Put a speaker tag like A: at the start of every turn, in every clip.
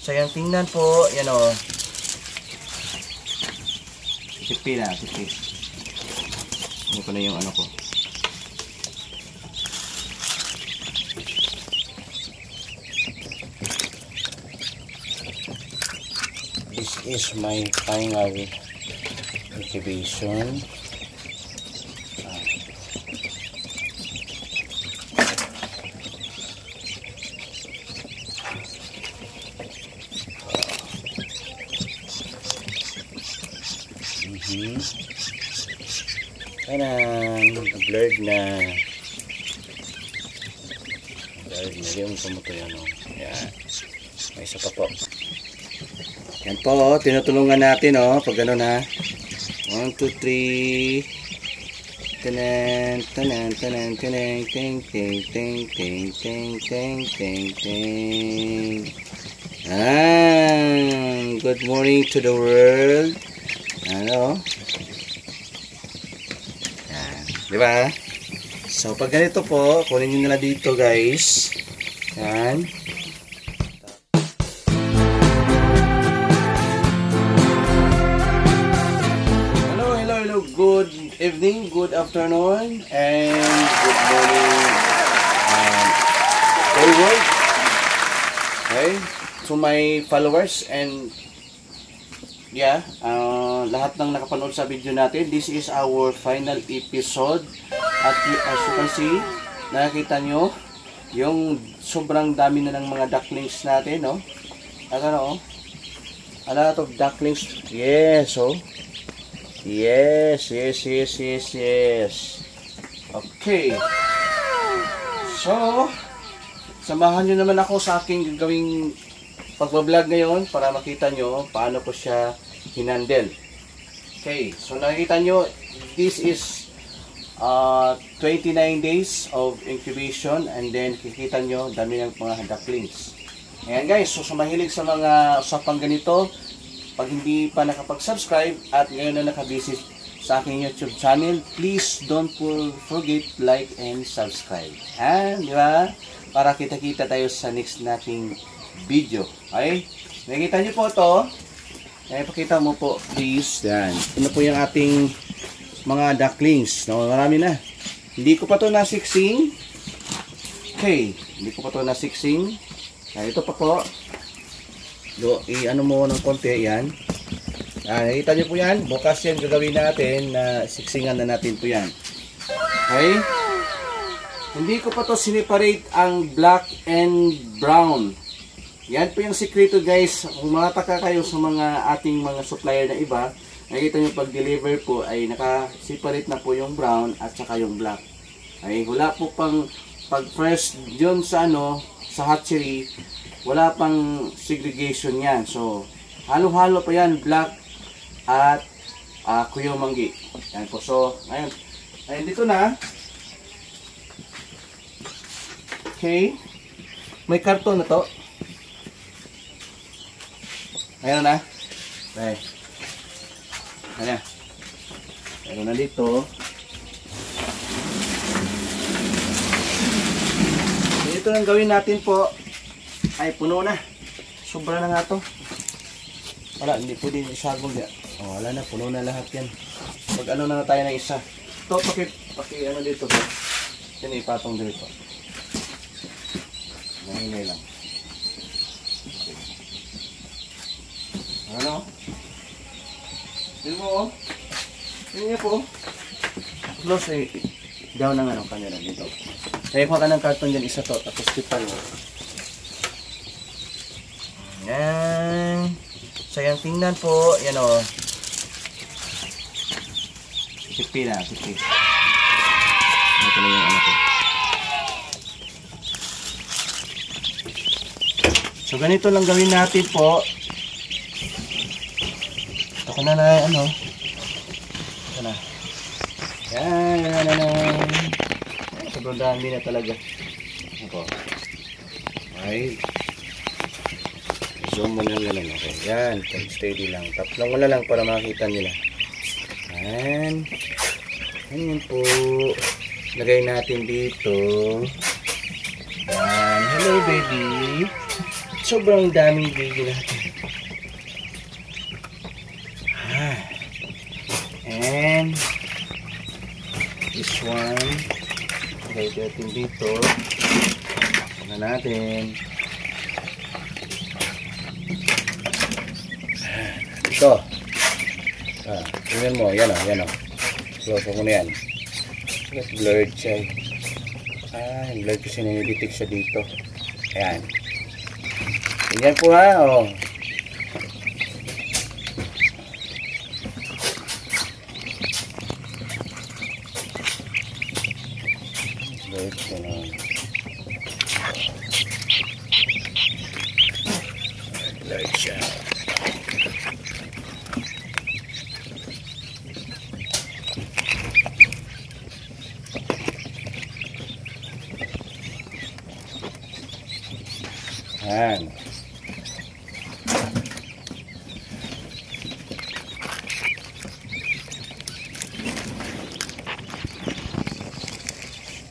A: sayang tingnan po. Yan o. Tipi na, tipi. Ano ko na yung ano ko. This is my final incubation. Tanan, blurred na. Blurred na yung pumuto yan o. Yan. May isa pa po. Yan po, tinutulungan natin o. Pag gano'n ha. 1, 2, 3. Tanan, tanan, tanan, tanan, ting, ting, ting, ting, ting, ting, ting, ting. Good morning to the world. Ano? Diba? So, pag ganito po, kunin nyo nila dito guys. Yan. Hello. Good evening, good afternoon, and good morning. World. Okay? To my followers and yeah, lahat ng nakapanood sa video natin, this is our final episode. At as you can see, nakikita nyo yung sobrang dami na ng mga ducklings natin, no? At ano, a lot of ducklings. Yes, oh. Yes. Okay. So, samahan nyo naman ako sa aking gagawing pagbablog ngayon para makita nyo paano ko siya hinandle. Okay, so nakikita nyo, this is 29 days of incubation and then kikita nyo dami ng mga ducklings. Ayan guys, so sa mahilig sa mga usapang ganito, pag hindi pa nakapag-subscribe at ngayon na nakabisit sa aking YouTube channel, please don't forget like and subscribe. Di ba? Para kita-kita tayo sa next nating video. Okay? Nakikita nyo po ito. Pakita mo po, please. Yan. Ito po yung ating mga ducklings. No, marami na. Hindi ko pa ito nasiksing. Okay. Hindi ko pa ito nasiksing. Ito pa po. I-ano mo ng konti. Yan. Nakikita nyo po yan. Bukas yan gagawin natin na siksingan na natin po yan. Okay? Hindi ko pa ito sineparate ang black and brown. Yan po yung sikreto guys. Kung makataka kayo sa mga ating mga supplier na iba, nakikita nyo pag deliver po ay naka-separate na po yung brown at saka yung black. Ay wala po pang pag first yun sa sa hatchery, wala pang segregation yan. So halo-halo pa yan, black at kuyomanggi. Yan po. So ayun dito na. Okay. May karton na to. Ayan na. Okay. Ayan. Ayan na dito. Dito lang gawin natin po. Ay, puno na. Sobra na nga to. Wala, hindi po din isagol yan. O, wala na. Puno na lahat yan. Pag ano na tayo ng isa. Ito, paki ano dito. Yan, ipatong dito. Nangingay lang. Ano? Tignan mo, oh. Tignan niyo po. Close, down ng camera dito. Kaya kuha ka ng karton dyan, isa to. Tapos tipan mo. Yan. Sayang tingnan po. Yan o. Tipi na, tipi. Ito na yung ano ko. So ganito lang gawin natin po. Ako na ano. Ito na. Yan. Sobrang dami na talaga. Ako. Okay. Zoom mo na lang. Okay. Yan. Steady lang. Tatlong wala lang para makita nila. Yan. Yan po. Lagay natin dito. Yan. Hello baby. sobrang daming baby natin. And this one, lagay natin dito. Ano natin? Ito. Tingnan mo, yan o, yan o. Close mo na yan. Blurred siya. Blurred kasi naniditik siya dito. Ayan. Tingnan po ha, o. Blurred siya na. Blurred siya. Ayan.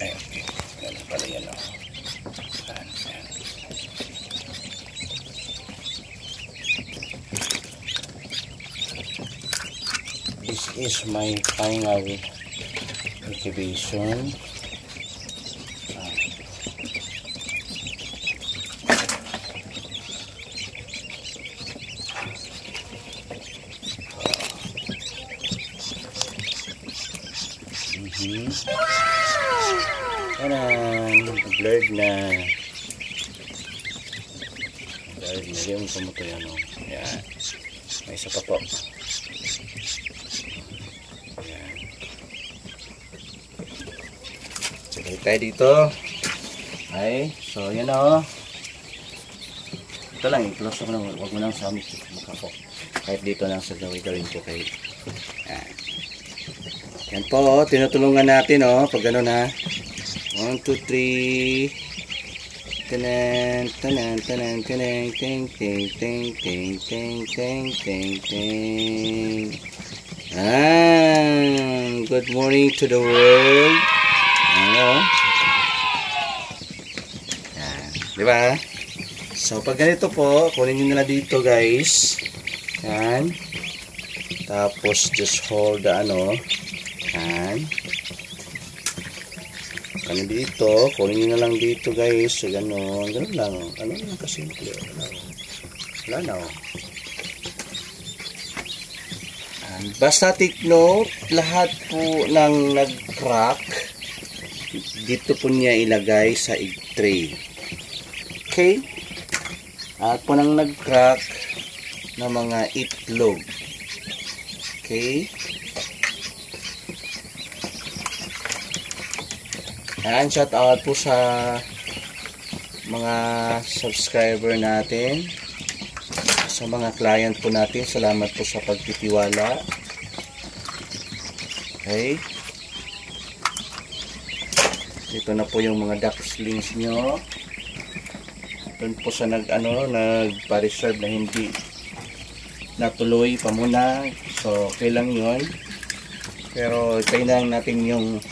A: Ay, okay. Yan pala yan o. Ayan, ayan. This is my final incubation. Ayan, blurred na. Blurred na. Yung pumuto yan o. Ayan. May isa pa po. Ayan. Sabay tayo dito. Ay, so yan o. Ito lang, i-close ko lang. Huwag mo lang sa mukha ko. Kahit dito lang sa gawin ko kay. Ayan. Yan po, tinutulungan natin pag gano'n ha. 1, 2, 3. Tanan, tanan, tanan, tanan, ting, ting, ting, ting, ting, ting, ting, ting. Good morning to the world. Ano? Yan, di ba? So, pag ganito po, kunin nyo na dito guys. Yan. Tapos, just hold the yan. Ano dito, kunin nyo na lang dito guys. So, gano'n. Gano'n lang. Ano lang kasimple. Wala na o. Basta take note, lahat po ng nag-crack, dito po niya ilagay sa egg tray. Okay? At po nang nag-crack na mga itlog. Okay? Ayan, shout out po sa mga subscriber natin, sa mga client po natin. Salamat po sa pagtitiwala. Okay. Dito na po yung mga ducklings nyo. Doon po sa nagpa-reserve na hindi natuloy pa muna. So, okay lang yun. Pero, kailangan natin yung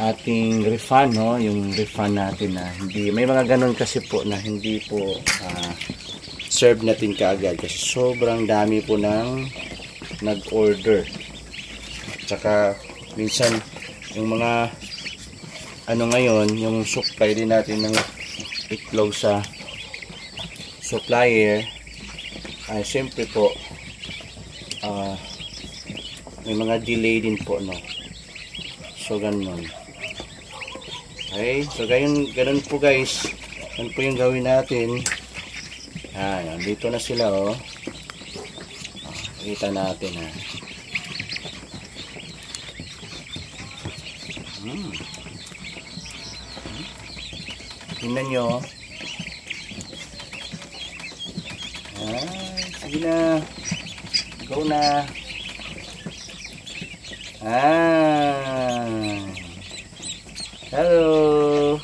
A: ating refund, yung refund natin na hindi, may mga ganun kasi po na hindi po serve natin kaagad kasi sobrang dami po ng nag-order. Tsaka minsan yung mga ngayon, yung supply din natin ng itlog sa supplier ay siyempre po may mga delay din po, so ganun. Okay, so ganun po guys. Yan po yung gawin natin. Ayan, dito na sila kita natin ha. Tingnan nyo. Sige na. Go na. Hello.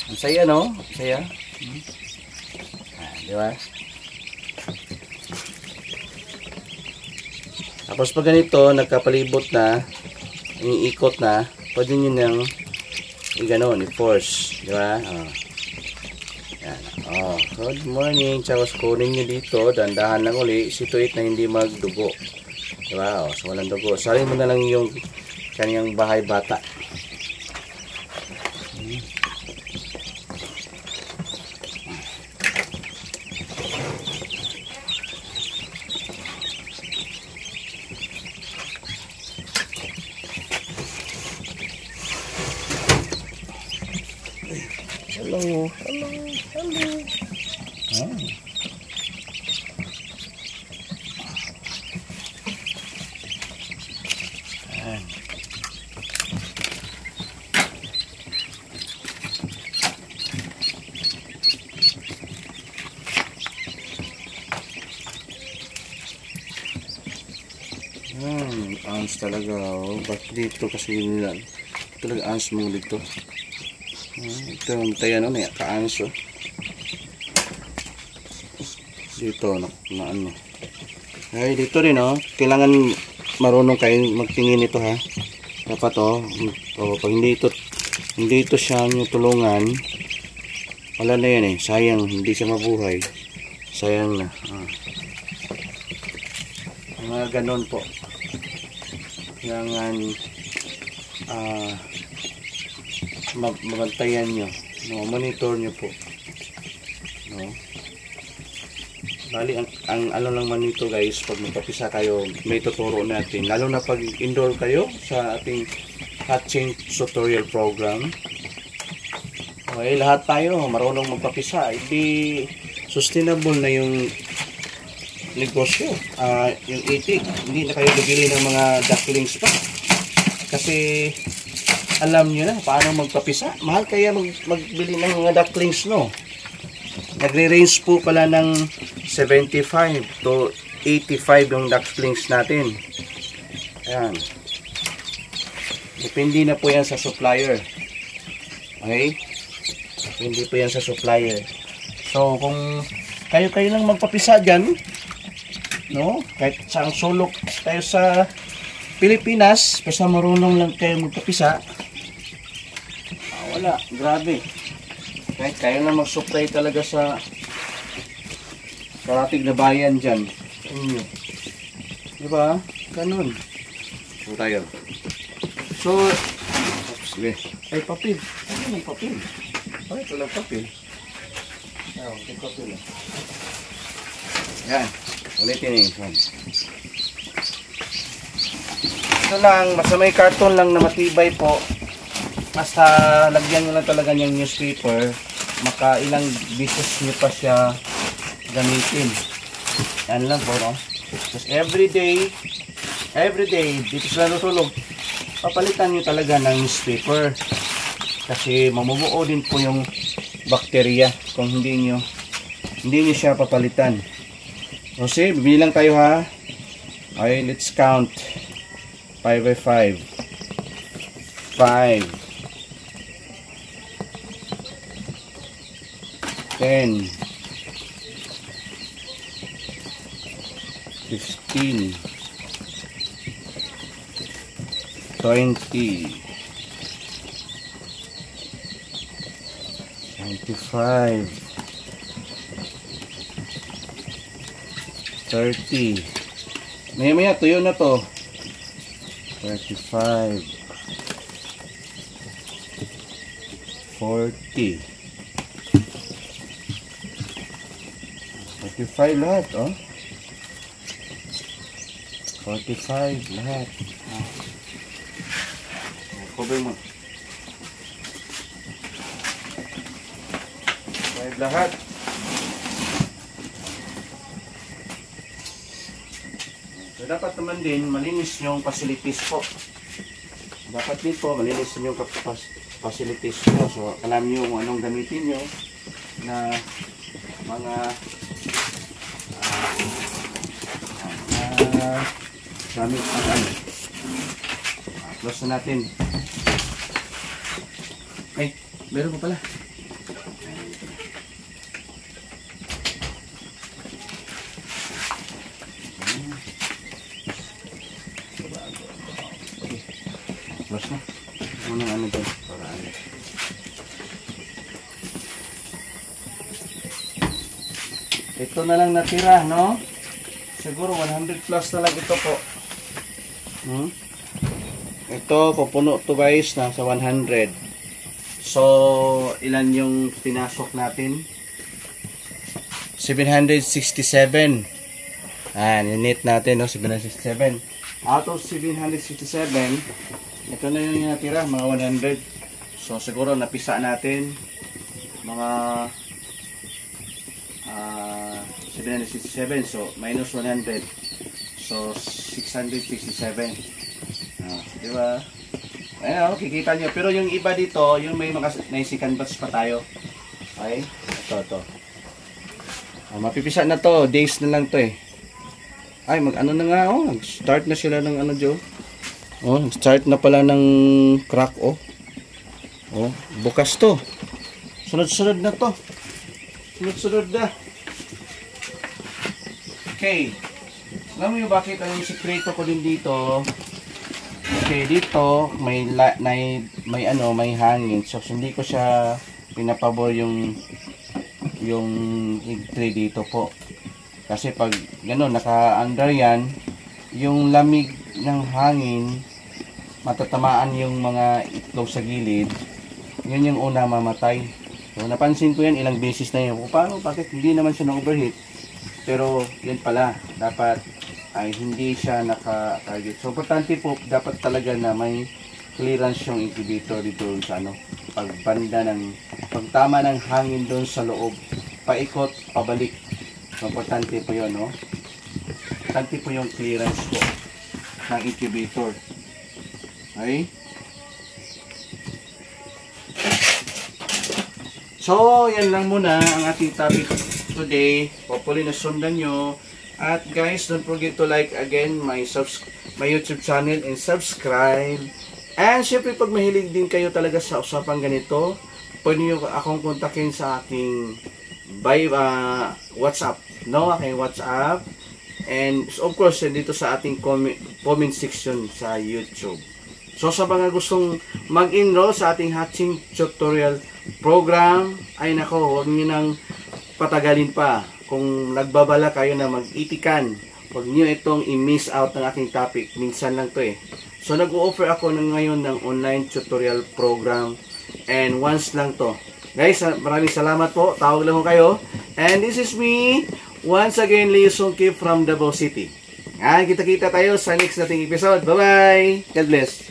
A: Ang saya, no? Saya. Di ba? Tapos pag ganito, nagkapalibot na, iniikot na, pwede nyo nang i-ganon, i-force. Di ba? Yan. Oh, good morning. Tapos kunin nyo dito. Dandahan lang uli. Situate na hindi magdugo. Diba? Oh, so walang dugo. Salin mo na lang yung kanyang bahay bata. Hello, hello, hello. Ah. Ayan. Ans talaga. Oh. Bakit dito kasi nila? Talaga ans mo dito. Ito yung tayo ano, kaans oh. Dito na ano. Ay dito rin oh. Kailangan marunong kayo magtingin ito ha. Dapat oh, pag hindi ito siya nyo tulungan, wala na yan eh. Sayang, hindi siya mabuhay. Sayang na. Mga ganon po. Kailangan mabantayan nyo, no, monitor nyo po, no. Bali ang ano lang man nito guys, pag magpapisa kayo, may tuturo natin, lalo na pag indoor kayo sa ating hatching tutorial program. Okay, lahat tayo marunong magpapisa, hindi sustainable na yung negosyo, yung itik, hindi na kayo bibili ng mga ducklings pa kasi alam nyo na paano magpapisa. Mahal kaya magbili ng mga ducklings, no? Nagre-range po pala ng 75 to 85 yung ducklings natin. Ayan. Depende na po yan sa supplier. Okay? Depende po yan sa supplier. So, kung kayo lang magpapisa dyan, no? Kahit saang sulok tayo sa Pilipinas, basta marunong lang kayo magpapisa, wala, grabe. Kahit kayo na mag-supply talaga sa karatig na bayan dyan. Diba? Ganun. So tayo. So, sige. Ay, papel. Ano yung papel? Ay, ito lang papel. Ayaw, ito papel. Yan. Ulitin yun. Ito lang, basta may karton lang na matibay po. Basta lagyan nyo lang talaga niyang newspaper, makailang bisis nyo pa siya gamitin. Yan lang po, no? Just every day dito sila natulog, papalitan nyo talaga ng newspaper kasi mamumuo din po yung bakterya kung hindi nyo siya papalitan. Kasi bibili lang tayo ha. Okay, let's count 5 by 5 5 10 15 20 25 30 maya tuyo na to 35 40 45 lahat, oh. 45 lahat. Cover mo. 5 lahat. So, dapat naman din malinis yung facilities po. Dapat din po malinis yung facilities nyo. So, alam nyo kung anong gamitin nyo na mga gamit ang ano. Close na natin. Ay, meron pa pala. Close na. Muna ano dyan. Para ano. ito na lang natira, no? Siguro 100 plus na lang ito po. Ito, pupuno to guys, nasa 100. So, ilan yung pinasok natin? 767. Unit natin, no? 767. Out of 767, ito na yung natira, mga 100. So, siguro napisa natin mga 767. So, minus 100. So, 667. Diba? Ayan, kikita nyo. Pero yung iba dito, yung may mga naisikan bats pa tayo. Okay? Ito. Mapipisa na to. Days na lang to eh. Ay, mag-ano na nga, oh. Nag-start na sila ng ano, Joe. Oh, nag-start na pala ng crack, oh. Oh, bukas to. Sunod-sunod na to. Sunod-sunod na. Okay. Alam mo yung bakit ang sikreto ko din dito? Okay, dito may hangin. So hindi ko siya pinapabor yung egg tray dito po. Kasi pag gano'n naka-under yan, yung lamig ng hangin matatamaan yung mga itlog sa gilid. Yun yung una mamatay. So napansin ko yan ilang beses na yun. Paano? Bakit hindi naman siya na-overheat? Pero yan pala, dapat ay hindi siya naka-target. So, importante po, dapat talaga na may clearance yung incubator dito sa ano, pagtama ng hangin doon sa loob, paikot, pabalik. So, importante po yun, no? Importante po yung clearance po ng incubator. Okay? So, yan lang muna ang ating topic today. Hopefully, nasundan nyo. At guys, don't forget to like again my YouTube channel and subscribe. And syempre pag mahilig din kayo talaga sa usapang ganito, pwede nyo akong kontakin sa aking WhatsApp. No, aking WhatsApp. And of course, dito sa ating comment section sa YouTube. So sa mga gustong mag-enroll sa ating hatching tutorial program, ay nako, huwag nyo nang patagalin pa. Kung nagbabala kayo na mag-itikan, huwag nyo itong i-miss out ng aking topic. Minsan lang to eh. So, nag-o-offer ako ngayon ng online tutorial program. And once lang to. Guys, maraming salamat po. Tawag lang ko kayo. And this is me, once again, Leo Songkip from Davao City. Kita-kita tayo sa next nating episode. Bye-bye! God bless!